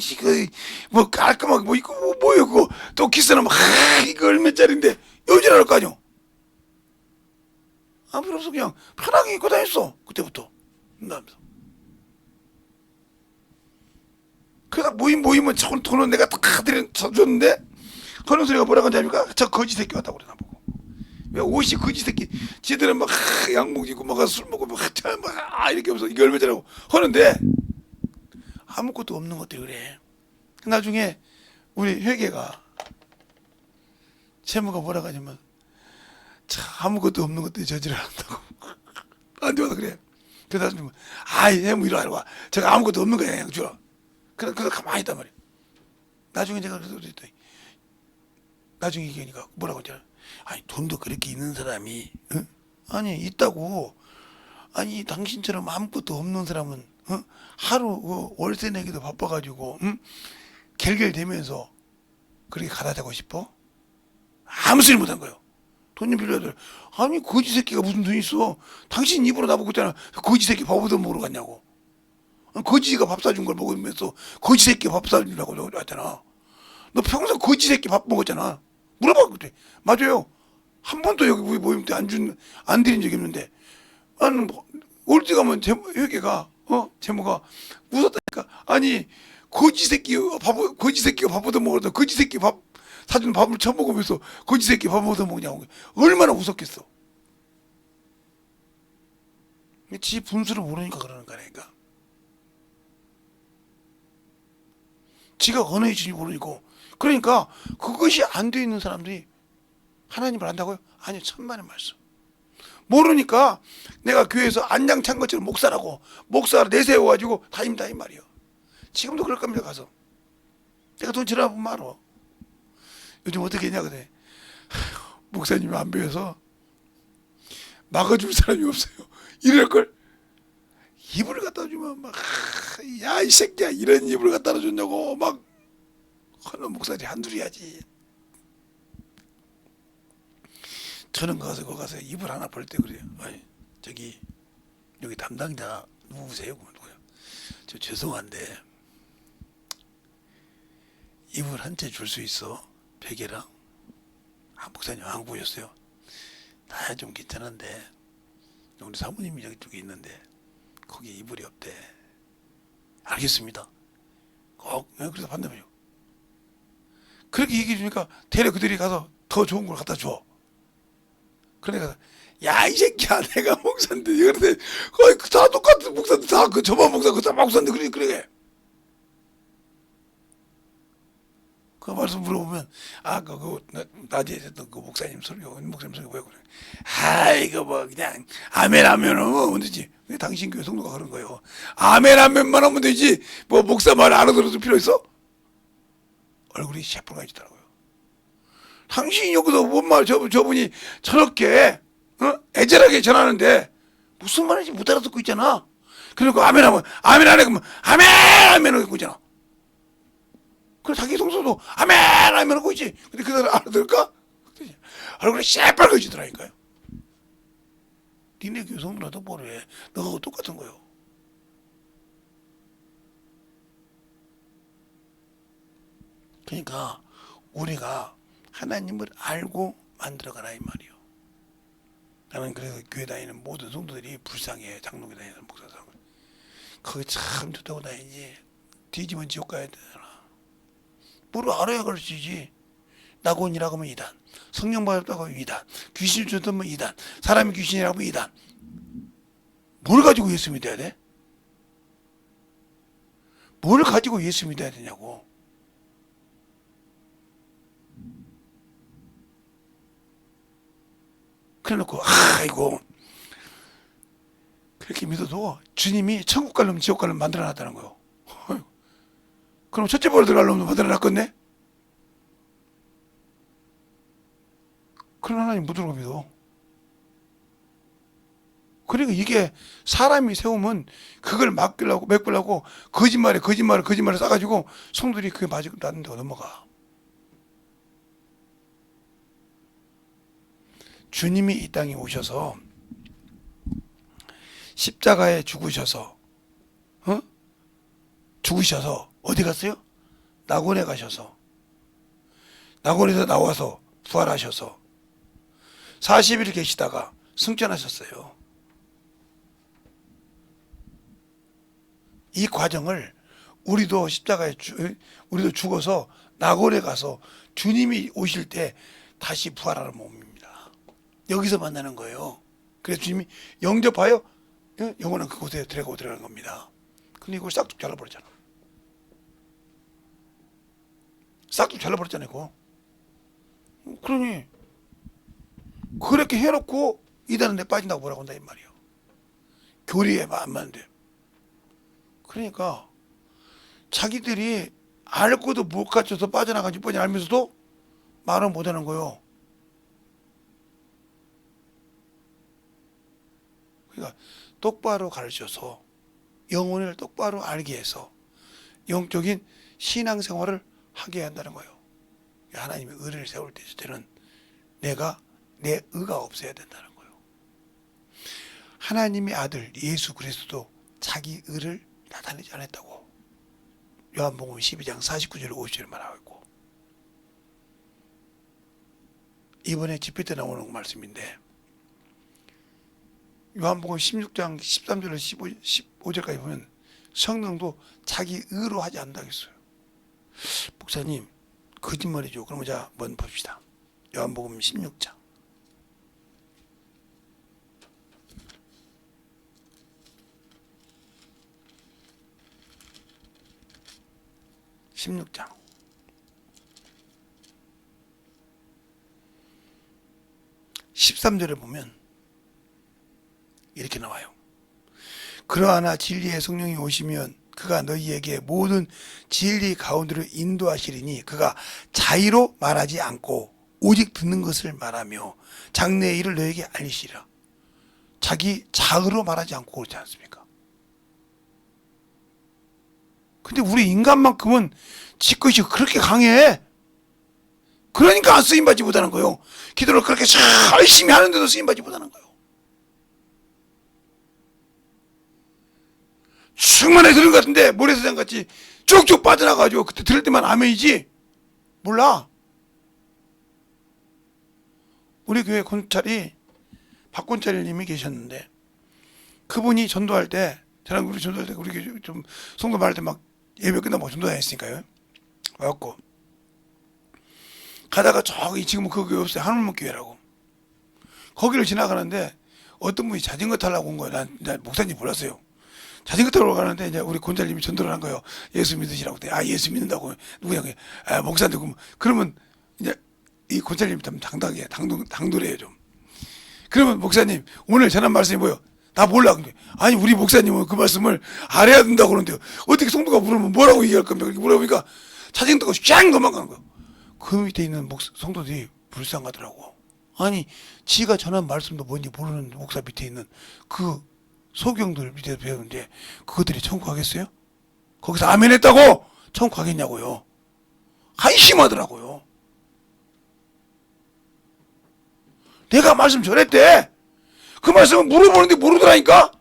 [SPEAKER 1] 뭐 깔끔하게 뭐 입고 뭐요 그거 또 키스는 막 이거 얼마짜리인데 여지랄 거 아니요. 아, 필요 없어. 그냥 편하게 입고 다녔어. 그때부터. 나면서. 그러다 모이면 돈은 내가 다 줬는데 그런 소리가 뭐라고 하냐니까 저 거지 새끼 왔다고 그래 나보고. 왜 옷이 거지 새끼. 지들은 막 양복 입고 막 술 먹고 막 이렇게 하면서 이게 얼마짜리라고 하는데 아무것도 없는 것들이 그래. 나중에 우리 회계가 채무가 뭐라고 하냐면 참 아무것도 없는 것들이 저지를 한다고. 나한테 와서 그래. 그래서 나중에 아이 해무 이리 와. 제가 아무것도 없는 거야 그냥 주라. 그래서 가만히 있단 말이야. 나중에 내가 그랬더니 나중에 얘기하니까 뭐라고 했잖아. 아니 돈도 그렇게 있는 사람이 응? 아니 있다고. 아니 당신처럼 아무것도 없는 사람은 응? 하루 월세 내기도 바빠가지고 응? 갤갤대면서 그렇게 가다 자고 싶어? 아무 소리 못한 거예요. 돈 좀 빌려야 돼. 아니 거지 새끼가 무슨 돈 있어. 당신 입으로 나보고 있잖아. 거지 새끼 밥얻어 먹으러 갔냐고. 거지가 밥 사준 걸 먹으면서 거지 새끼 밥 사주라고 하잖아. 너 평소 거지 새끼 밥 먹었잖아. 물어봐 그때. 맞아요. 한 번도 여기 우리 모임 때 안 드린 적이 없는데. 나는 올때 가면 회계가 제모가 웃었다니까. 아니 거지 새끼가 밥 얻어 먹어도 거지 새끼 밥 사준 밥을 처먹으면서 거지 새끼 밥 얻어 먹냐고. 얼마나 웃었겠어. 지 분수를 모르니까 그러는 거라니까. 지가 어느 위치인지 모르고. 그러니까 그것이 안 돼 있는 사람들이 하나님을 안다고요? 아니요. 천만의 말씀. 모르니까 내가 교회에서 안장 찬 것처럼 목사를 내세워가지고 다닙니다 이 말이요. 지금도 그럴 겁니다. 가서 내가 돈 지나면 말어. 요즘 어떻게 했냐 그래. 목사님이 안 배워서 막아줄 사람이 없어요. 이럴걸 이불을 갖다 주면 막 야 이 새끼야 이런 이불을 갖다 줬냐고 막 하는 목사들이 한둘이야지. 저는 거기 가서 이불 하나 볼 때 그래요. 아니, 저기 여기 담당자 누구세요? 누구요? 저 죄송한데 이불 한 채 줄 수 있어? 베개랑? 아 목사님 안 보였어요? 다 좀 괜찮은데 우리 사모님이 저기 쪽에 있는데 거기 이불이 없대. 알겠습니다. 꼭 그래서 반대면요. 그렇게 얘기해 주니까 대려 그들이 가서 더 좋은 걸 갖다 줘. 그러니까 야 이 새끼야 내가 목사인데 그런데 거의 다 똑같은 목사인데 다 그 저만 목사 그 다 목사인데 그래. 그 말씀 물어보면 그 낮에 했던 그 목사님 소리가 목사님 소리가 왜 그래? 이거 뭐 그냥 아멘 하면 되지. 당신 교회 성도가 그런 거예요. 아멘 하면만 하면 되지. 뭐 목사 말 알아들어줄 필요 있어? 얼굴이 새빨개지더라고요. 당신이 여기서 뭔 말 저분이 저렇게 애절하게 전하는데 무슨 말인지 못 알아듣고 있잖아. 그리고 아멘 하면 아멘 안 해 그러면 아멘 하면 하고 있잖아. 그래 자기 성소도 아멘 하면 하고 있지. 근데 그 사람 알아들을까? 얼굴이 새빨개지더라니까요. 니네 교회 성도라도 뭐래. 너하고 똑같은 거요. 그러니까 우리가 하나님을 알고 만들어가라 이 말이요. 나는 그래서 교회 다니는 모든 성도들이 불쌍해. 장로교 다니는 목사들. 거기 참 좋다고 다니지. 뒤지면 지옥 가야 되잖아. 뭘 알아야 그러시지. 낙원이라고 하면 이단. 성령 받았다고 하면 이단. 귀신 쫓으면 이단. 사람이 귀신이라고 하면 이단. 뭘 가지고 예수 믿어야 돼? 뭘 가지고 예수 믿어야 되냐고. 그래놓고 아이고 그렇게 믿어도 주님이 천국 갈 놈 지옥 갈 놈 만들어놨다는 거요. 그럼 첫째 보러 들어갈 놈도 만들어놨겠네. 그런 하나님 못 들어가 믿어. 그러니까 이게 사람이 세우면 그걸 메꾸려고 거짓말에 싸가지고 성들이 그게 맞고 났는데 넘어가. 주님이 이 땅에 오셔서 십자가에 죽으셔서 어디 갔어요? 낙원에 가셔서 낙원에서 나와서 부활하셔서 40일 계시다가 승천하셨어요. 이 과정을 우리도 우리도 죽어서 낙원에 가서 주님이 오실 때 다시 부활하는 몸입니다. 여기서 만나는 거예요. 그래서 주님이 영접하여 영원한 그곳에 들어가는 겁니다. 근데 이걸 싹둑 잘라버렸잖아. 싹둑 잘라버렸잖아요. 그거. 그러니 그렇게 해놓고 이단은 내 빠진다고 뭐라고 한다 이 말이에요. 교리에 안 맞는데. 그러니까 자기들이 알고도 못 갖춰서 빠져나가지 뻔히 알면서도 말은 못하는 거예요. 그러니까 똑바로 가르쳐서 영혼을 똑바로 알게 해서 영적인 신앙생활을 하게 한다는 거예요. 하나님의 의를 세울 때는 내 의가 없어야 된다는 거예요. 하나님의 아들 예수 그리스도도 자기 의를 나타내지 않았다고 요한복음 12장 49절 50절에 말하고 있고, 이번에 집회 때 나오는 말씀인데 요한복음 16장 13절에서 15절까지 보면 성령도 자기 의로 하지 않는다고 했어요. 목사님 거짓말이죠. 그러면 자 한번 봅시다. 요한복음 16장 13절에 보면 이렇게 나와요. 그러하나 진리의 성령이 오시면 그가 너희에게 모든 진리 가운데로 인도하시리니 그가 자의로 말하지 않고 오직 듣는 것을 말하며 장래의 일을 너희에게 알리시리라. 자기 자의로 말하지 않고 그렇지 않습니까? 근데 우리 인간만큼은 지 것이 그렇게 강해. 그러니까 안 쓰임받지 못하는 거예요. 기도를 그렇게 열심히 하는데도 쓰임받지 못하는 거예요. 충만히 들은 것 같은데 모래사장 같이 쭉쭉 빠져나가지고 그때 들을 때만 아멘이지 몰라. 우리 교회 권찰이 박권찰님이 계셨는데 그분이 전도할 때 저랑 우리 전도할 때 우리 교회 좀 성도 말할 때 막 예배 끝나고 전도 다녔으니까요. 와갖고 가다가 저기 지금은 그 교회 없어요. 하늘문 교회라고. 거기를 지나가는데 어떤 분이 자전거 타려고 온 거예요. 난 목사님 몰랐어요. 자전거 타러 가는데 이제 우리 권장님이 전도를 한 거예요. 예수 믿으시라고. 예수 믿는다고. 누구냐? 목사님. 그러면 이제 이 권장님이 좀 당당해. 당돌해요 좀. 그러면 목사님 오늘 전한 말씀이 뭐예요? 나 몰라. 근데 아니 우리 목사님은 그 말씀을 알아야 된다고 그러는데요. 어떻게 성도가 물으면 뭐라고 얘기할 겁니까? 이렇게 물어보니까 자전거 타고 쫙 도망가는 거예요. 그 밑에 있는 성도들이 불쌍하더라고. 아니 지가 전한 말씀도 뭔지 모르는 목사 밑에 있는 그 소경들 밑에서 배우는데 그것들이 천국 가겠어요? 거기서 아멘 했다고 천국 가겠냐고요. 한심하더라고요. 내가 말씀 전했대. 그 말씀은 물어보는데 모르더라니까.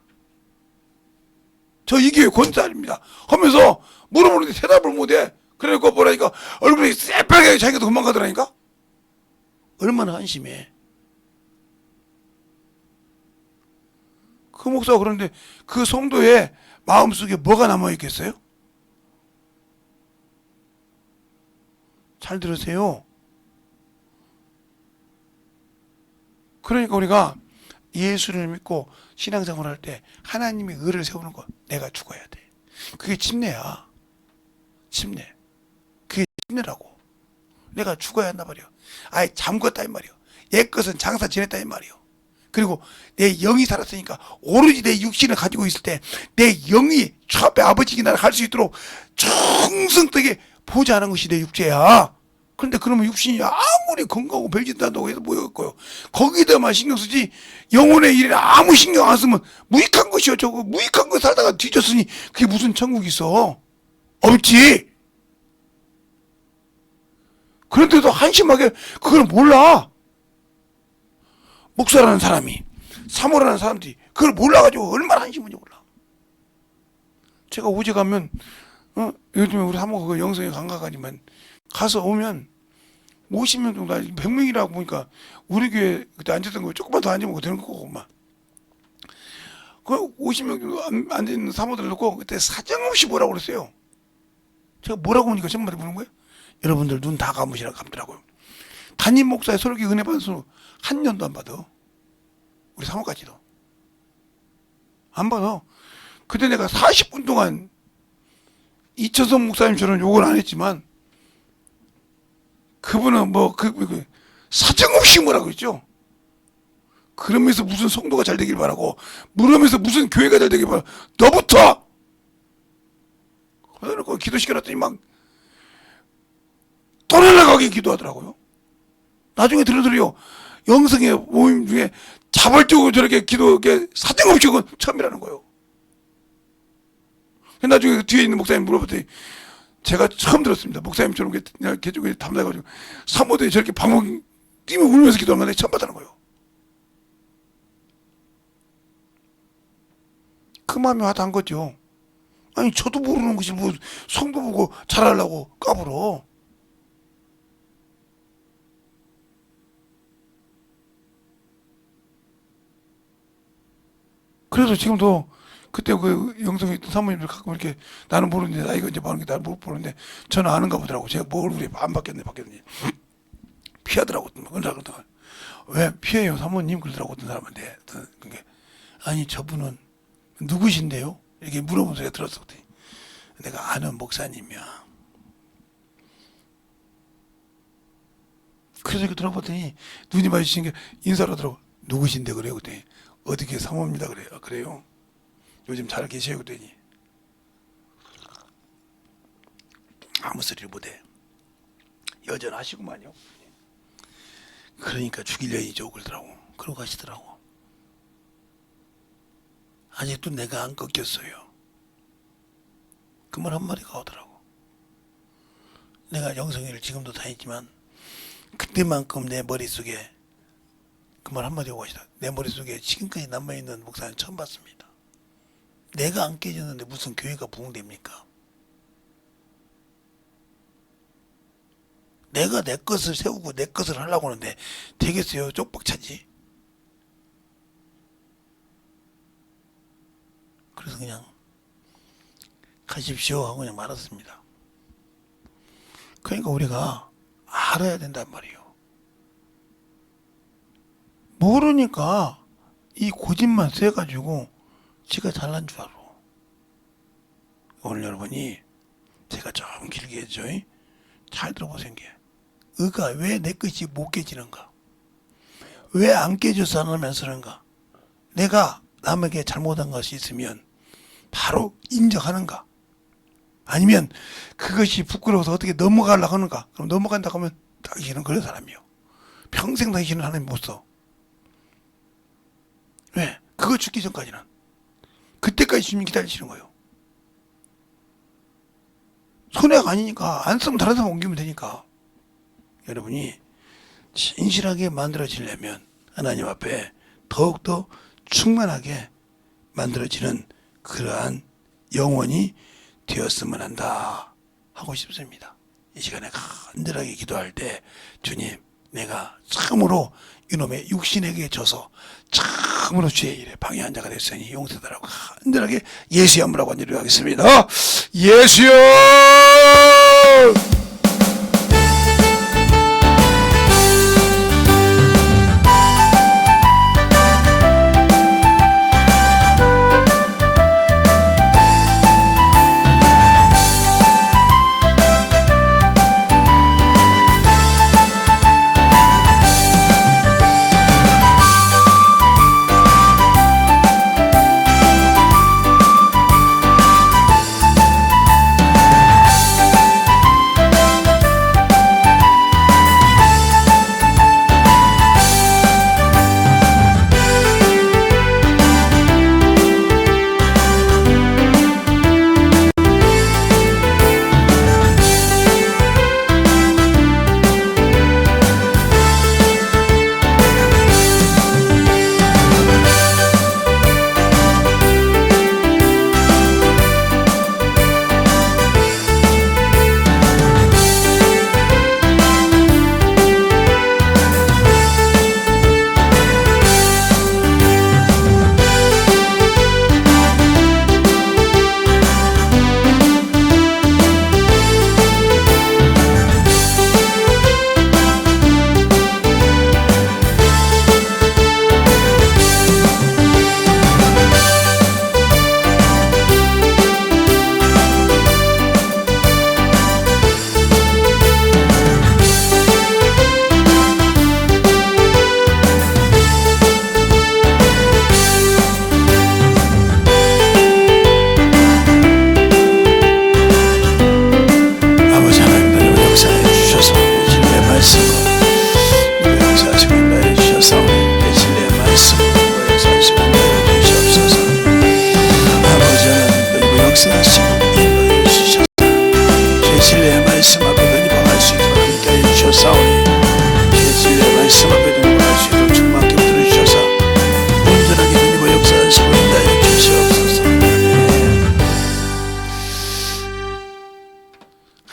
[SPEAKER 1] 저 이 교회 권사입니다 하면서 물어보는데 대답을 못해. 그러니까 뭐라니까 얼굴이 새빨갛게 자기가 도망가더라니까. 얼마나 한심해. 그 목사가 그런데 그 성도의 마음속에 뭐가 남아있겠어요? 잘 들으세요. 그러니까 우리가 예수를 믿고 신앙생활 할 때 하나님의 의를 세우는 거 내가 죽어야 돼. 그게 침례야. 침례. 그게 침례라고. 내가 죽어야 한단 말이야. 아예 잠궜다 이 말이야. 옛 것은 장사 지냈다 이 말이야. 그리고 내 영이 살았으니까 오로지 내 육신을 가지고 있을 때 내 영이 처음에 아버지께 나를 갈 수 있도록 충성되게 보좌하는 것이 내 육체야. 그런데 그러면 육신이 아무리 건강하고 별짓도 한다고 해도 뭐였고요. 거기다만 신경 쓰지 영혼의 일에 아무 신경 안 쓰면 무익한 것이요. 저거 무익한 거 살다가 뒤졌으니 그게 무슨 천국이 있어. 없지. 그런데도 한심하게 그걸 몰라. 목사라는 사람이, 사모라는 사람들이 그걸 몰라가지고 얼마나 한심한지 몰라. 제가 오제 가면 요즘에 우리 사모가 그 영성에 감각하지만 가서 오면 50명 정도, 100명이라고 보니까 우리 교회 그때 앉았던 거 조금만 더 앉으면 되는 거고 막. 그 50명 정도 앉아있는 사모들을 놓고 그때 사정없이 뭐라고 그랬어요. 제가 뭐라고 하니까 전말에 보는 거예요. 여러분들 눈 다 감으시라고 감더라고요. 담임 목사의 설교 은혜 받은 수 한 년도 안 받아. 우리 사모까지도 안 받아. 그때 내가 40분 동안 이천성 목사님처럼 욕을 안 했지만 그분은 사정없이 뭐라고 그랬죠. 그러면서 무슨 성도가 잘 되길 바라고, 물으면서 무슨 교회가 잘 되길 바라고, 너부터! 그래놓고 기도 시켜놨더니 막 떠날라가게 기도하더라고요. 나중에 들으더니요, 영성의 모임 중에 자발적으로 저렇게 기도하게 사정없이 그건 처음이라는 거예요. 나중에 뒤에 있는 목사님 물어봤더니 제가 처음 들었습니다. 목사님처럼 개종에 담당해가지고 사모들이 저렇게 방송 뛰며 울면서 기도하는 건데 처음 봤다는 거예요. 그 마음이 와닿은 거죠. 아니 저도 모르는 것이 뭐 성도 보고 잘하려고 까불어. 그래서 지금도 그때 그 영성에 있던 사모님들 가끔 이렇게 나는 모르는데 나이가 이제 많은 게 나는 못 보는데 저는 아는가 보더라고. 제가 뭐 얼굴이 안 바뀌었네 피하더라고. 그러다가 왜 피해요 사모님 그러더라고. 어떤 사람한테 그게 아니 저분은 누구신데요? 이렇게 물어본 소리가 들었었거든. 내가 아는 목사님이야. 그래서 이렇게 들어봤더니 눈이 마주치는 게 인사를 하더라고. 누구신데 그래요? 그랬더니 어떻게 사모입니다 그래요. 아, 그래요? 요즘 잘 계세요 그랬더니 아무 소리를 못해. 여전하시구만요. 그러니까 죽이려니죠 그러더라고. 그러고 가시더라고. 아직도 내가 안 꺾였어요. 그 말 한마디가 오더라고. 내가 영성회를 지금도 다니지만 그때만큼 내 머릿속에 그 말 한마디 오고 가시다. 내 머릿속에 지금까지 남아있는 목사는 처음 봤습니다. 내가 안 깨졌는데 무슨 교회가 부흥됩니까? 내가 내 것을 세우고 내 것을 하려고 하는데 되겠어요? 쪽박차지. 그래서 그냥 가십시오 하고 그냥 말았습니다. 그러니까 우리가 알아야 된단 말이에요. 모르니까 이 고집만 세가지고 지가 잘난 줄 알아. 오늘 여러분이 제가 좀 길게 해줘. 잘 들어보세요. 의가 왜 내 것이 못 깨지는가? 왜 안 깨져서 안 하면 쓰는가? 내가 남에게 잘못한 것이 있으면 바로 인정하는가? 아니면 그것이 부끄러워서 어떻게 넘어가려고 하는가? 그럼 넘어간다고 하면 당신은 그런 사람이요. 평생 당신은 하나님 못 써. 왜? 그거 죽기 전까지는. 그때까지 주님 기다리시는 거예요. 손해가 아니니까 안 쓰면 다른 사람 옮기면 되니까. 여러분이 진실하게 만들어지려면 하나님 앞에 더욱더 충만하게 만들어지는 그러한 영혼이 되었으면 한다 하고 싶습니다. 이 시간에 간절하게 기도할 때 주님 내가 참으로 이놈의 육신에게 져서 참으로 주의 일에 방해한 자가 됐으니 용서달라고 간절하게 예수의 한번하고 기도하겠습니다. 예수여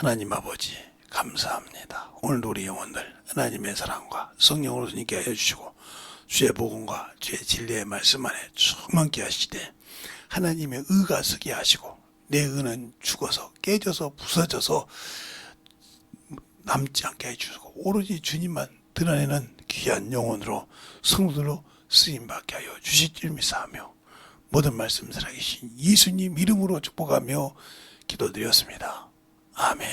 [SPEAKER 1] 하나님 아버지 감사합니다. 오늘도 우리 영혼들 하나님의 사랑과 성령으로 있게 하여 주시고 주의 복음과 주의 진리의 말씀 안에 충만케 하시되 하나님의 의가 서게 하시고 내 의는 죽어서 깨져서 부서져서 남지 않게 해주시고 오로지 주님만 드러내는 귀한 영혼으로 성도로 쓰임받게 하여 주실 줄 믿사하며 모든 말씀 살아계신 예수님 이름으로 축복하며 기도드렸습니다. 아멘.